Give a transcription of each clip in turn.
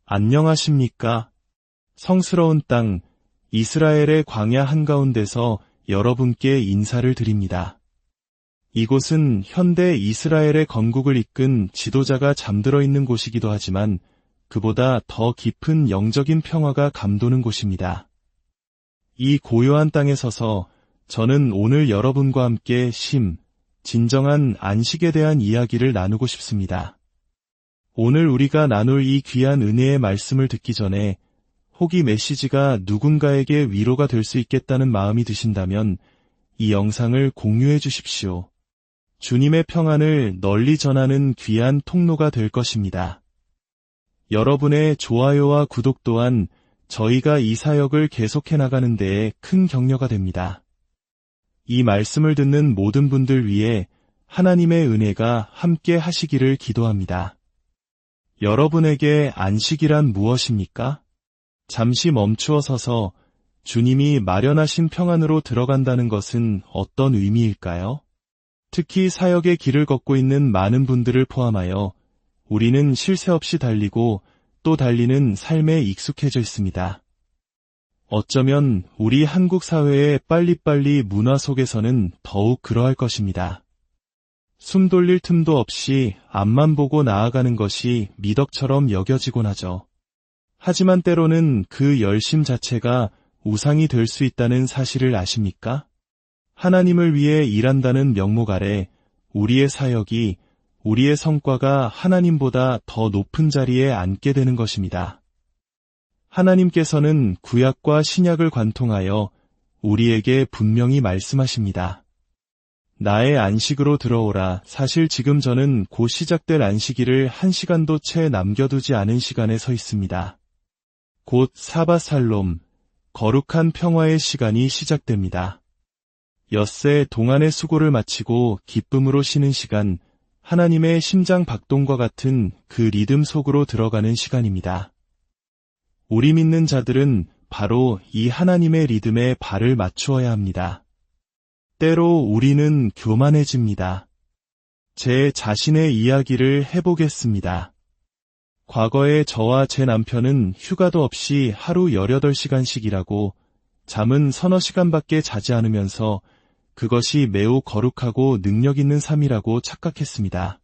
안녕하십니까? 성스러운 땅, 이스라엘의 광야 한가운데서 여러분께 인사를 드립니다. 이곳은 현대 이스라엘의 건국을 이끈 지도자가 잠들어 있는 곳이기도 하지만 그보다 더 깊은 영적인 평화가 감도는 곳입니다. 이 고요한 땅에 서서 저는 오늘 여러분과 함께 진정한 안식에 대한 이야기를 나누고 싶습니다. 오늘 우리가 나눌 이 귀한 은혜의 말씀을 듣기 전에 혹 이 메시지가 누군가에게 위로가 될 수 있겠다는 마음이 드신다면 이 영상을 공유해 주십시오. 주님의 평안을 널리 전하는 귀한 통로가 될 것입니다. 여러분의 좋아요와 구독 또한 저희가 이 사역을 계속해 나가는 데에 큰 격려가 됩니다. 이 말씀을 듣는 모든 분들 위해 하나님의 은혜가 함께 하시기를 기도합니다. 여러분에게 안식이란 무엇입니까? 잠시 멈추어 서서 주님이 마련하신 평안으로 들어간다는 것은 어떤 의미일까요? 특히 사역의 길을 걷고 있는 많은 분들을 포함하여 우리는 쉴 새 없이 달리고 또 달리는 삶에 익숙해져 있습니다. 어쩌면 우리 한국 사회의 빨리빨리 문화 속에서는 더욱 그러할 것입니다. 숨 돌릴 틈도 없이 앞만 보고 나아가는 것이 미덕처럼 여겨지곤 하죠. 하지만 때로는 그 열심 자체가 우상이 될 수 있다는 사실을 아십니까? 하나님을 위해 일한다는 명목 아래 우리의 사역이, 우리의 성과가 하나님보다 더 높은 자리에 앉게 되는 것입니다. 하나님께서는 구약과 신약을 관통하여 우리에게 분명히 말씀하십니다. 나의 안식으로 들어오라. 사실 지금 저는 곧 시작될 안식일을 1시간도 채 남겨두지 않은 시간에 서 있습니다. 곧 사바살롬, 거룩한 평화의 시간이 시작됩니다. 엿새 동안의 수고를 마치고 기쁨으로 쉬는 시간, 하나님의 심장 박동과 같은 그 리듬 속으로 들어가는 시간입니다. 우리 믿는 자들은 바로 이 하나님의 리듬에 발을 맞추어야 합니다. 때로 우리는 교만해집니다. 제 자신의 이야기를 해보겠습니다. 과거에 저와 제 남편은 휴가도 없이 하루 18시간씩 일하고 잠은 서너 시간밖에 자지 않으면서 그것이 매우 거룩하고 능력 있는 삶이라고 착각했습니다.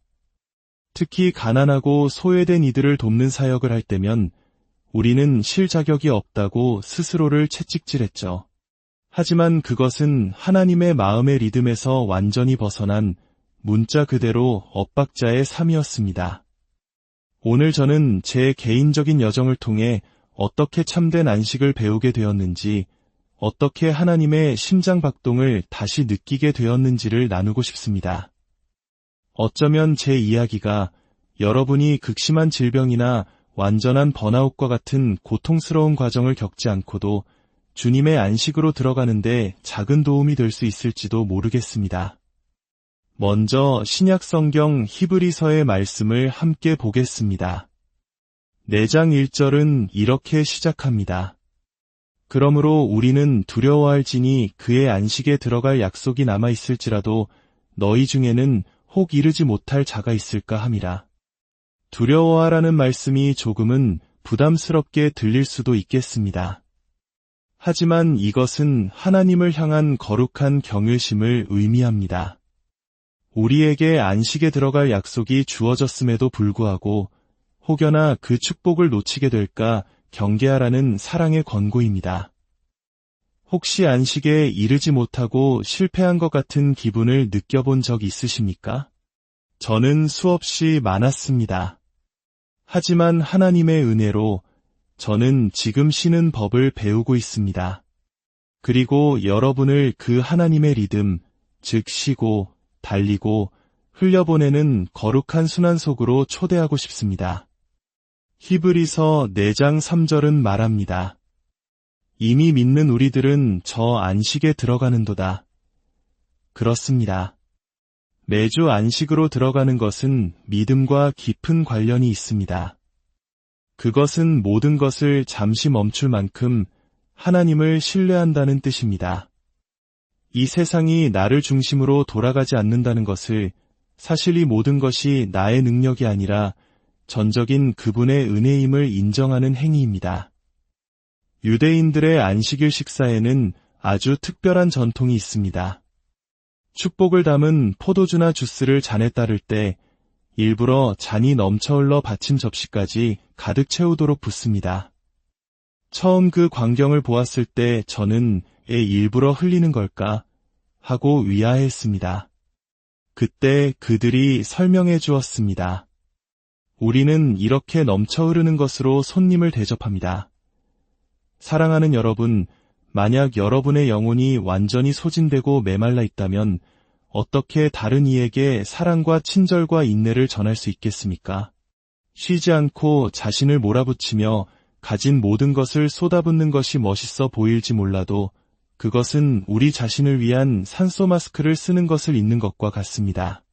특히 가난하고 소외된 이들을 돕는 사역을 할 때면 우리는 쉴 자격이 없다고 스스로를 채찍질했죠. 하지만 그것은 하나님의 마음의 리듬에서 완전히 벗어난 문자 그대로 엇박자의 삶이었습니다. 오늘 저는 제 개인적인 여정을 통해 어떻게 참된 안식을 배우게 되었는지, 어떻게 하나님의 심장 박동을 다시 느끼게 되었는지를 나누고 싶습니다. 어쩌면 제 이야기가 여러분이 극심한 질병이나 완전한 번아웃과 같은 고통스러운 과정을 겪지 않고도 주님의 안식으로 들어가는데 작은 도움이 될 수 있을지도 모르겠습니다. 먼저 신약 성경 히브리서의 말씀을 함께 보겠습니다. 4장 1절은 이렇게 시작합니다. 그러므로 우리는 두려워할지니 그의 안식에 들어갈 약속이 남아있을지라도 너희 중에는 혹 이르지 못할 자가 있을까 함이라. 두려워하라는 말씀이 조금은 부담스럽게 들릴 수도 있겠습니다. 하지만 이것은 하나님을 향한 거룩한 경외심을 의미합니다. 우리에게 안식에 들어갈 약속이 주어졌음에도 불구하고 혹여나 그 축복을 놓치게 될까 경계하라는 사랑의 권고입니다. 혹시 안식에 이르지 못하고 실패한 것 같은 기분을 느껴본 적 있으십니까? 저는 수없이 많았습니다. 하지만 하나님의 은혜로 저는 지금 쉬는 법을 배우고 있습니다. 그리고 여러분을 그 하나님의 리듬, 즉 쉬고, 달리고, 흘려보내는 거룩한 순환 속으로 초대하고 싶습니다. 히브리서 4장 3절은 말합니다. 이미 믿는 우리들은 저 안식에 들어가는도다. 그렇습니다. 매주 안식으로 들어가는 것은 믿음과 깊은 관련이 있습니다. 그것은 모든 것을 잠시 멈출 만큼 하나님을 신뢰한다는 뜻입니다. 이 세상이 나를 중심으로 돌아가지 않는다는 것을, 사실 이 모든 것이 나의 능력이 아니라 전적인 그분의 은혜임을 인정하는 행위입니다. 유대인들의 안식일 식사에는 아주 특별한 전통이 있습니다. 축복을 담은 포도주나 주스를 잔에 따를 때 일부러 잔이 넘쳐 흘러 받침 접시까지 가득 채우도록 붓습니다. 처음 그 광경을 보았을 때 저는 일부러 흘리는 걸까 하고 위아했습니다. 그때 그들이 설명해 주었습니다. 우리는 이렇게 넘쳐 흐르는 것으로 손님을 대접합니다. 사랑하는 여러분, 만약 여러분의 영혼이 완전히 소진되고 메말라 있다면 어떻게 다른 이에게 사랑과 친절과 인내를 전할 수 있겠습니까? 쉬지 않고 자신을 몰아붙이며 가진 모든 것을 쏟아붓는 것이 멋있어 보일지 몰라도 그것은 우리 자신을 위한 산소 마스크를 쓰는 것을 잊는 것과 같습니다.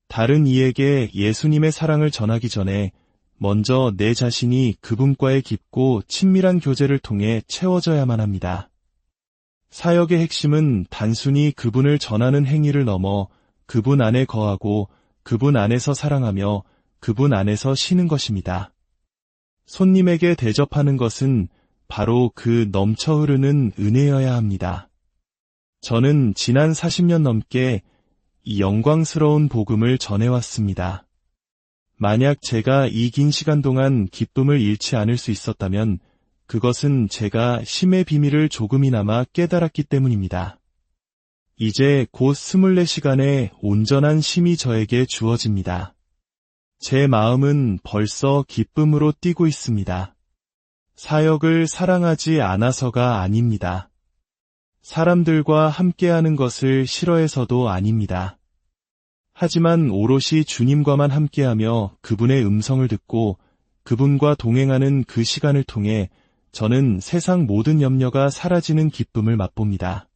다른 이에게 예수님의 사랑을 전하기 전에 먼저 내 자신이 그분과의 깊고 친밀한 교제를 통해 채워져야만 합니다. 사역의 핵심은 단순히 그분을 전하는 행위를 넘어 그분 안에 거하고 그분 안에서 사랑하며 그분 안에서 쉬는 것입니다. 손님에게 대접하는 것은 바로 그 넘쳐 흐르는 은혜여야 합니다. 저는 지난 40년 넘게 이 영광스러운 복음을 전해왔습니다. 만약 제가 이 긴 시간 동안 기쁨을 잃지 않을 수 있었다면 그것은 제가 쉼의 비밀을 조금이나마 깨달았기 때문입니다. 이제 곧 24시간의 온전한 쉼이 저에게 주어집니다. 제 마음은 벌써 기쁨으로 뛰고 있습니다. 사역을 사랑하지 않아서가 아닙니다. 사람들과 함께하는 것을 싫어해서도 아닙니다. 하지만 오롯이 주님과만 함께하며 그분의 음성을 듣고 그분과 동행하는 그 시간을 통해 저는 세상 모든 염려가 사라지는 기쁨을 맛봅니다.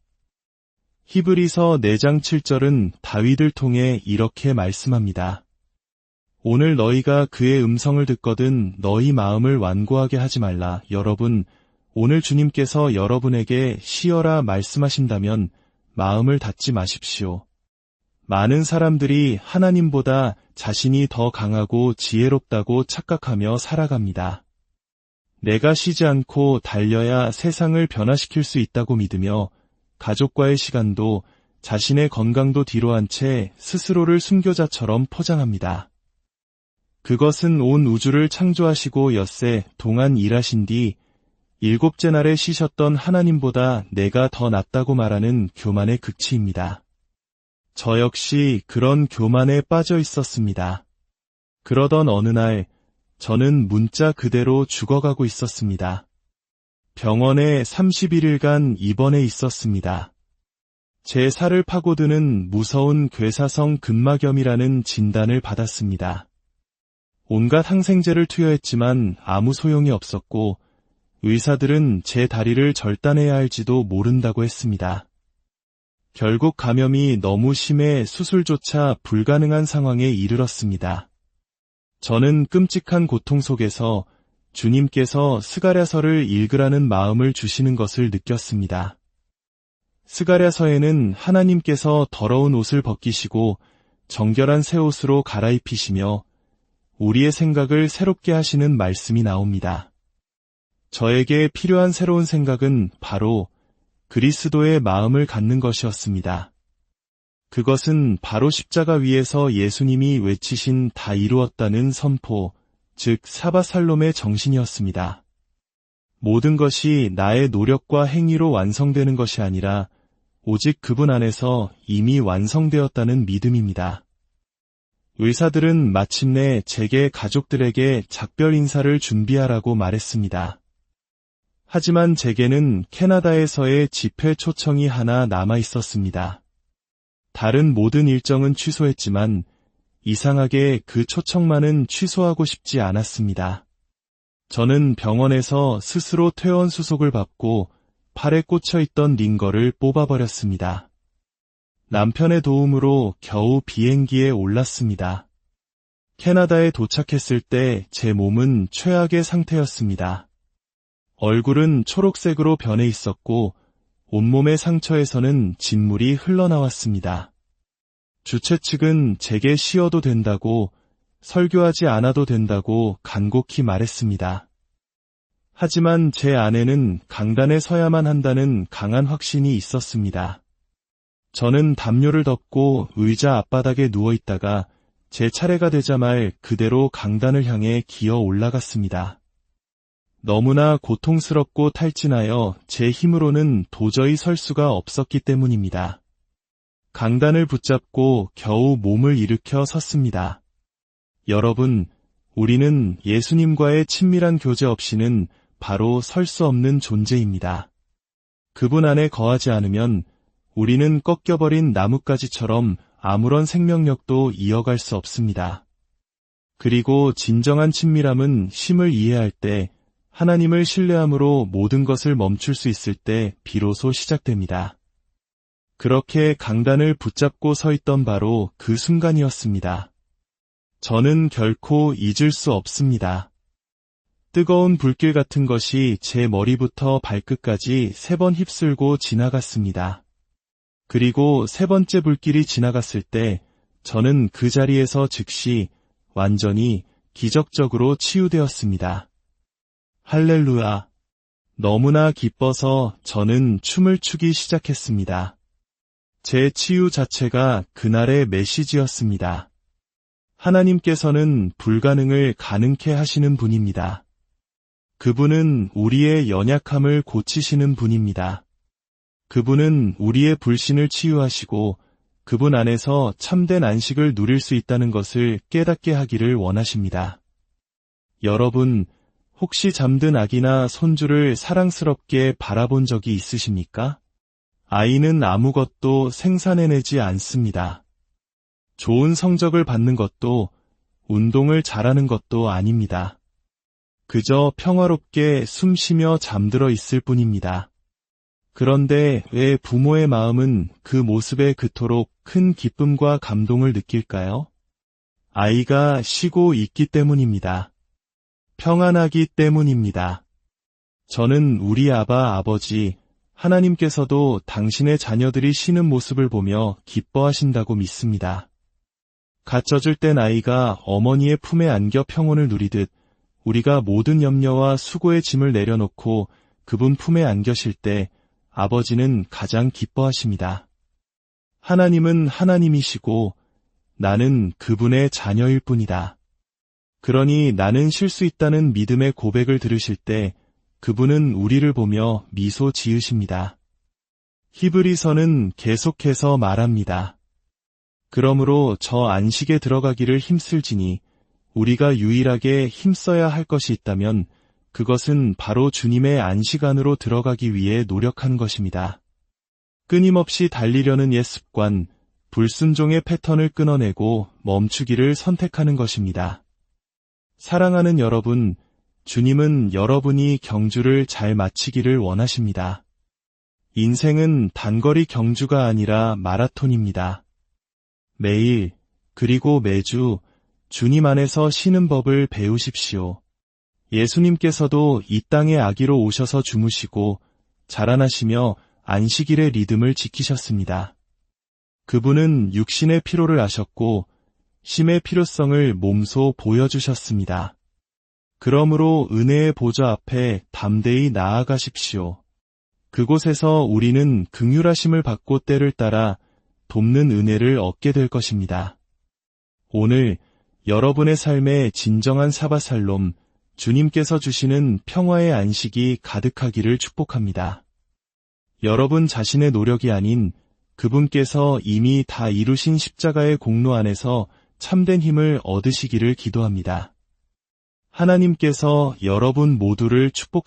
히브리서 4장 7절은 다윗을 통해 이렇게 말씀합니다. 오늘 너희가 그의 음성을 듣거든 너희 마음을 완고하게 하지 말라. 여러분, 오늘 주님께서 여러분에게 쉬어라 말씀하신다면 마음을 닫지 마십시오. 많은 사람들이 하나님보다 자신이 더 강하고 지혜롭다고 착각하며 살아갑니다. 내가 쉬지 않고 달려야 세상을 변화시킬 수 있다고 믿으며 가족과의 시간도 자신의 건강도 뒤로 한 채 스스로를 순교자처럼 포장합니다. 그것은 온 우주를 창조하시고 엿새 동안 일하신 뒤 7째 날에 쉬셨던 하나님보다 내가 더 낫다고 말하는 교만의 극치입니다. 저 역시 그런 교만에 빠져 있었습니다. 그러던 어느 날 저는 문자 그대로 죽어가고 있었습니다. 병원에 31일간 입원해 있었습니다. 제 살을 파고드는 무서운 괴사성 근막염이라는 진단을 받았습니다. 온갖 항생제를 투여했지만 아무 소용이 없었고 의사들은 제 다리를 절단해야 할지도 모른다고 했습니다. 결국 감염이 너무 심해 수술조차 불가능한 상황에 이르렀습니다. 저는 끔찍한 고통 속에서 주님께서 스가랴서를 읽으라는 마음을 주시는 것을 느꼈습니다. 스가랴서에는 하나님께서 더러운 옷을 벗기시고 정결한 새 옷으로 갈아입히시며 우리의 생각을 새롭게 하시는 말씀이 나옵니다. 저에게 필요한 새로운 생각은 바로 그리스도의 마음을 갖는 것이었습니다. 그것은 바로 십자가 위에서 예수님이 외치신 다 이루었다는 선포, 즉 사바살롬의 정신이었습니다. 모든 것이 나의 노력과 행위로 완성되는 것이 아니라 오직 그분 안에서 이미 완성되었다는 믿음입니다. 의사들은 마침내 제게 가족들에게 작별 인사를 준비하라고 말했습니다. 하지만 제게는 캐나다에서의 집회 초청이 하나 남아 있었습니다. 다른 모든 일정은 취소했지만 이상하게 그 초청만은 취소하고 싶지 않았습니다. 저는 병원에서 스스로 퇴원 수속을 받고 팔에 꽂혀있던 링거를 뽑아버렸습니다. 남편의 도움으로 겨우 비행기에 올랐습니다. 캐나다에 도착했을 때 제 몸은 최악의 상태였습니다. 얼굴은 초록색으로 변해 있었고 온몸의 상처에서는 진물이 흘러나왔습니다. 주최 측은 제게 쉬어도 된다고 설교하지 않아도 된다고 간곡히 말했습니다. 하지만 제 안에는 강단에 서야만 한다는 강한 확신이 있었습니다. 저는 담요를 덮고 의자 앞바닥에 누워있다가 제 차례가 되자 말 그대로 강단을 향해 기어 올라갔습니다. 너무나 고통스럽고 탈진하여 제 힘으로는 도저히 설 수가 없었기 때문입니다. 강단을 붙잡고 겨우 몸을 일으켜 섰습니다. 여러분, 우리는 예수님과의 친밀한 교제 없이는 바로 설 수 없는 존재입니다. 그분 안에 거하지 않으면 우리는 꺾여버린 나뭇가지처럼 아무런 생명력도 이어갈 수 없습니다. 그리고 진정한 친밀함은 심을 이해할 때, 하나님을 신뢰함으로 모든 것을 멈출 수 있을 때 비로소 시작됩니다. 그렇게 강단을 붙잡고 서 있던 바로 그 순간이었습니다. 저는 결코 잊을 수 없습니다. 뜨거운 불길 같은 것이 제 머리부터 발끝까지 3번 휩쓸고 지나갔습니다. 그리고 3번째 불길이 지나갔을 때 저는 그 자리에서 즉시 완전히 기적적으로 치유되었습니다. 할렐루야! 너무나 기뻐서 저는 춤을 추기 시작했습니다. 제 치유 자체가 그날의 메시지였습니다. 하나님께서는 불가능을 가능케 하시는 분입니다. 그분은 우리의 연약함을 고치시는 분입니다. 그분은 우리의 불신을 치유하시고 그분 안에서 참된 안식을 누릴 수 있다는 것을 깨닫게 하기를 원하십니다. 여러분, 혹시 잠든 아기나 손주를 사랑스럽게 바라본 적이 있으십니까? 아이는 아무것도 생산해내지 않습니다. 좋은 성적을 받는 것도 운동을 잘하는 것도 아닙니다. 그저 평화롭게 숨쉬며 잠들어 있을 뿐입니다. 그런데 왜 부모의 마음은 그 모습에 그토록 큰 기쁨과 감동을 느낄까요? 아이가 쉬고 있기 때문입니다. 평안하기 때문입니다. 저는 우리 아버지, 하나님께서도 당신의 자녀들이 쉬는 모습을 보며 기뻐하신다고 믿습니다. 갓 젖을 땐 아이가 어머니의 품에 안겨 평온을 누리듯 우리가 모든 염려와 수고의 짐을 내려놓고 그분 품에 안겨실 때 아버지는 가장 기뻐하십니다. 하나님은 하나님이시고 나는 그분의 자녀일 뿐이다. 그러니 나는 쉴 수 있다는 믿음의 고백을 들으실 때 그분은 우리를 보며 미소 지으십니다. 히브리서는 계속해서 말합니다. 그러므로 저 안식에 들어가기를 힘쓸지니 우리가 유일하게 힘써야 할 것이 있다면 그것은 바로 주님의 안식 안으로 들어가기 위해 노력하는 것입니다. 끊임없이 달리려는 옛 습관, 불순종의 패턴을 끊어내고 멈추기를 선택하는 것입니다. 사랑하는 여러분, 주님은 여러분이 경주를 잘 마치기를 원하십니다. 인생은 단거리 경주가 아니라 마라톤입니다. 매일, 그리고 매주 주님 안에서 쉬는 법을 배우십시오. 예수님께서도 이 땅에 아기로 오셔서 주무시고 자라나시며 안식일의 리듬을 지키셨습니다. 그분은 육신의 피로를 아셨고 쉼의 필요성을 몸소 보여주셨습니다. 그러므로 은혜의 보좌 앞에 담대히 나아가십시오. 그곳에서 우리는 긍휼하심을 받고 때를 따라 돕는 은혜를 얻게 될 것입니다. 오늘 여러분의 삶에 진정한 사바살롬, 주님께서 주시는 평화의 안식이 가득하기를 축복합니다. 여러분 자신의 노력이 아닌 그분께서 이미 다 이루신 십자가의 공로 안에서 참된 힘을 얻으시기를 기도합니다. 하나님께서 여러분 모두를 축복합니다.